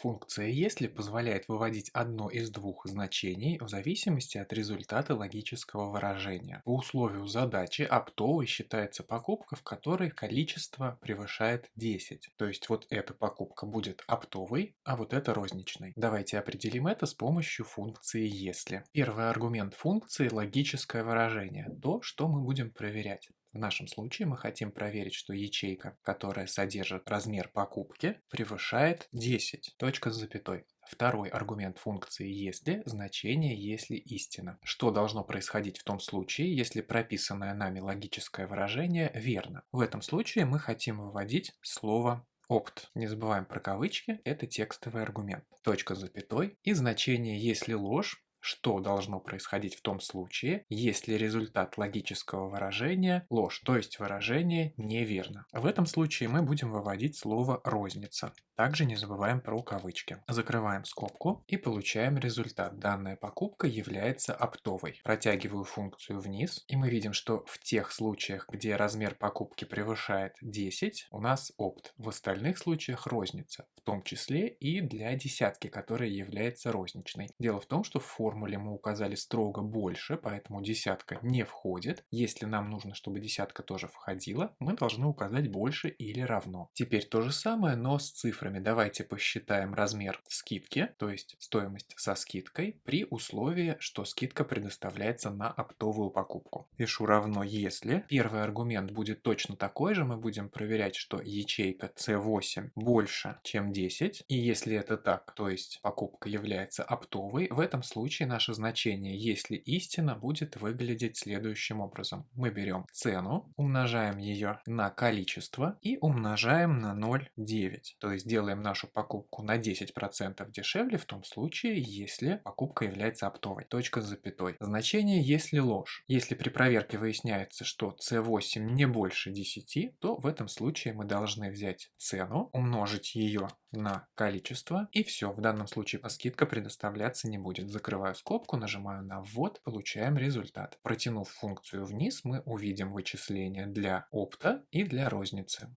Функция «если» позволяет выводить одно из двух значений в зависимости от результата логического выражения. По условию задачи оптовой считается покупка, в которой количество превышает 10. То есть вот эта покупка будет оптовой, а вот эта розничной. Давайте определим это с помощью функции «если». Первый аргумент функции– логическое выражение, то, что мы будем проверять. В нашем случае мы хотим проверить, что ячейка, которая содержит размер покупки, превышает 10. Точка с запятой. Второй аргумент функции «если» – значение «если истина». Что должно происходить в том случае, если прописанное нами логическое выражение верно? В этом случае мы хотим выводить слово опт. Не забываем про кавычки, это текстовый аргумент. Точка с запятой и значение «если ложь». Что должно происходить в том случае, если результат логического выражения ложь, то есть выражение неверно. В этом случае мы будем выводить слово «розница». Также не забываем про кавычки. Закрываем скобку и получаем результат. Данная покупка является оптовой. Протягиваю функцию вниз, и мы видим, что в тех случаях, где размер покупки превышает 10, у нас опт. В остальных случаях розница, в том числе и для десятки, которая является розничной. Дело в том, что в формуле мы указали строго больше, поэтому десятка не входит. Если нам нужно, чтобы десятка тоже входила, мы должны указать больше или равно. Теперь то же самое, но с цифрами. Давайте посчитаем размер скидки, то есть стоимость со скидкой, при условии, что скидка предоставляется на оптовую покупку. Пишу равно если. Первый аргумент будет точно такой же, мы будем проверять, что ячейка C8 больше, чем 10. И если это так, то есть покупка является оптовой, в этом случае наше значение «если истина» будет выглядеть следующим образом. Мы берем цену, умножаем ее на количество и умножаем на 0,9. То есть делаем нашу покупку на 10% дешевле в том случае, если покупка является оптовой. Точка с запятой. Значение «если ложь». Если при проверке выясняется, что C8 не больше 10, то в этом случае мы должны взять цену, умножить ее на количество, и все. В данном случае скидка предоставляться не будет. Закрываю скобку, нажимаю на ввод, получаем результат. Протянув функцию вниз, мы увидим вычисления для опта и для розницы.